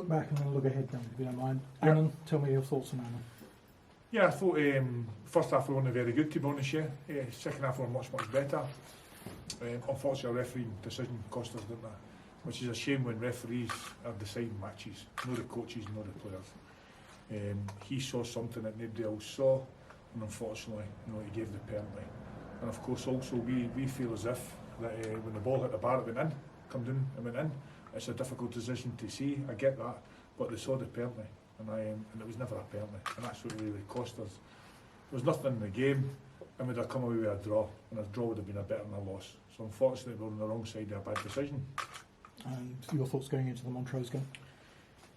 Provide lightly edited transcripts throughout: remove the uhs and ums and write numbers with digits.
Look back and then look ahead then, if you don't mind. Yeah. Annan, tell me your thoughts on Annan. Yeah, I thought first half we weren't very good, to be honest. Second half we were much better. Unfortunately, a refereeing decision cost us, didn't it? Which is a shame when referees are deciding matches, not the coaches, not the players. He saw something that nobody else saw, and unfortunately, he gave the penalty. And of course, also we feel as if that when the ball hit the bar, it went in, come down and went in. It's a difficult decision to see. I get that, but they saw the penalty, and it was never a penalty, and that's what really cost us. There was nothing in the game, and we'd have come away with a draw, and a draw would have been a better than a loss. So unfortunately, we're on the wrong side of a bad decision. And your thoughts going into the Montrose game?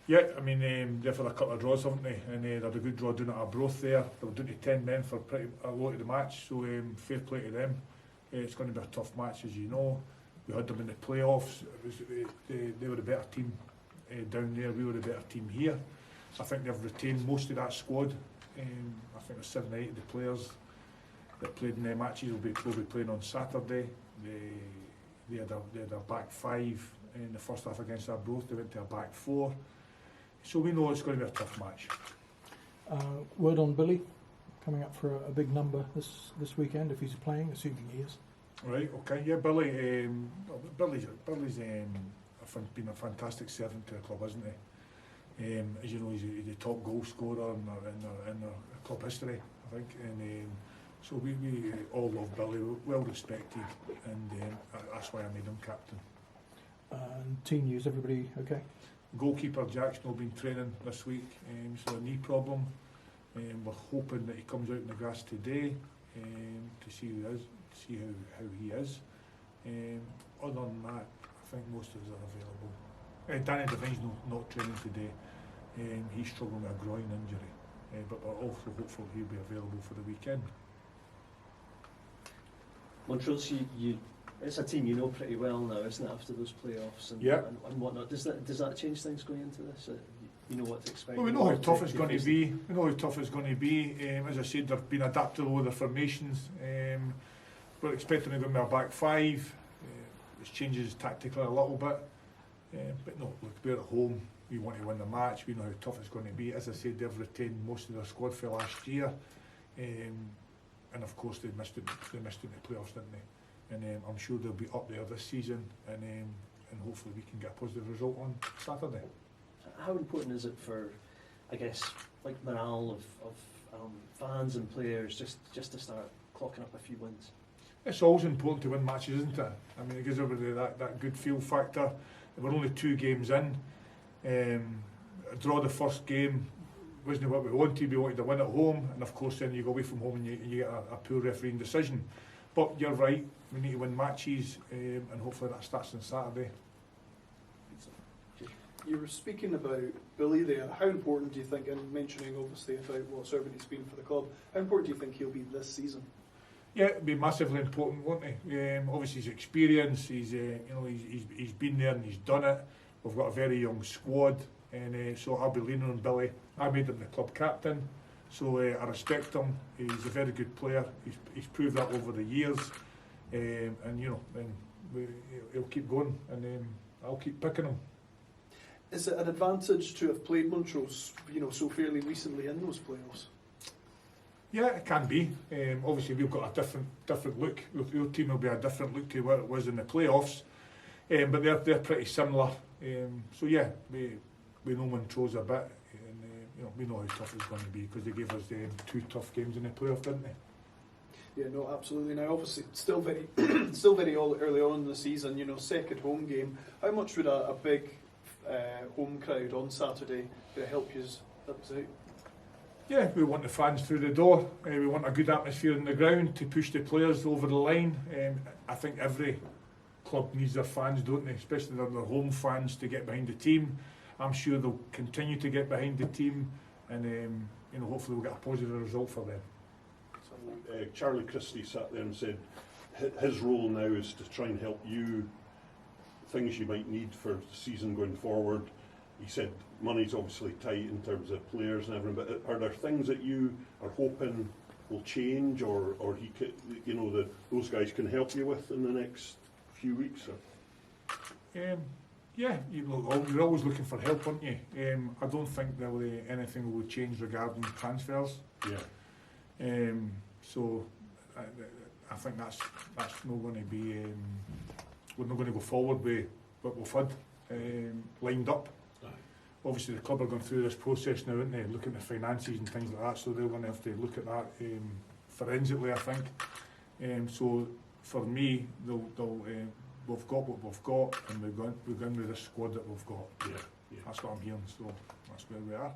Yeah, I mean, they've had a couple of draws, haven't they? And they had a good draw down at Arbroath there. They were down to 10 men for pretty a lot of the match, so fair play to them. It's going to be a tough match, as you know. We had them in the playoffs. They were the better team down there. We were the better team here. I think they've retained most of that squad. I think there's 7 or 8 of the players that played in their matches will be playing on Saturday. They had a back 5 in the first half against Arbroath. They went to a back 4. So we know it's going to be a tough match. Word on Billy coming up for a big number this weekend if he's playing, assuming he is. Right. Okay. Yeah, Billy's been a fantastic servant to the club, hasn't he? As you know, he's the top goal scorer in our club history, I think. And so we all love Billy. Well respected, and that's why I made him captain. And team news, everybody okay? Goalkeeper Jack's not been training this week, so a knee problem. We're hoping that he comes out in the grass today to see who he is, to see how he is. Other than that, I think most of us are available. Danny Devine's not training today. He's struggling with a groin injury, but we're also hopeful he'll be available for the weekend. Montrose, it's a team you know pretty well now, isn't it, after those playoffs and whatnot. Does that change things going into this? You know what to expect? Well, we know how tough it's going to be. We know how tough it's going to be. As I said, they've been adaptable with the formations. We're expecting to go with a back 5, which changes tactically a little bit. But no, look, we're at home. We want to win the match. We know how tough it's going to be. As I said, they've retained most of their squad for last year. And of course, they missed it in the playoffs, didn't they? And I'm sure they'll be up there this season, and hopefully we can get a positive result on Saturday. How important is it for, I guess, like morale of fans and players just to start clocking up a few wins? It's always important to win matches, isn't it? I mean, it gives everybody that good feel factor. We're only 2 games in. Draw the first game wasn't what we wanted. We wanted to win at home, and of course then you go away from home and you get a poor refereeing decision. But you're right, we need to win matches, and hopefully that starts on Saturday. You were speaking about Billy there. How important do you think, and mentioning obviously about what servant he's been for the club, how important do you think he'll be this season? Yeah, it'll be massively important, won't he? Obviously his experience, he's been there and he's done it. We've got a very young squad, and so I'll be leaning on Billy. I made him the club captain, so I respect him. He's a very good player. He's proved that over the years, and he'll keep going, and I'll keep picking him. Is it an advantage to have played Montrose, so fairly recently in those playoffs? Yeah, it can be. Obviously, we've got a different look. Your team will be a different look to what it was in the playoffs, but they're pretty similar. So yeah, we know Montrose a bit, and we know how tough it's going to be because they gave us 2 tough games in the playoff, didn't they? Yeah, no, absolutely. Now, obviously, still very early on in the season. Second home game. How much would a big home crowd on Saturday help us out? Yeah, we want the fans through the door. We want a good atmosphere on the ground to push the players over the line. I think every club needs their fans, don't they? Especially their home fans to get behind the team. I'm sure they'll continue to get behind the team, and hopefully we'll get a positive result for them. Charlie Christie sat there and said his role now is to try and help you, things you might need for the season going forward. He said money's obviously tight in terms of players and everything, but are there things that you are hoping will change, or he could, that those guys can help you with in the next few weeks? Yeah, you're always looking for help, aren't you? I don't think there will be anything will change regarding transfers. Yeah. So I think that's not going to be. We're not going to go forward with what we've had lined up. Aye. Obviously, the club are going through this process now, aren't they? Looking at the finances and things like that. So they're going to have to look at that forensically, I think. So for me, we've got what we've got, and we're going with the squad that we've got. Yeah. Yeah. That's what I'm hearing. So that's where we are.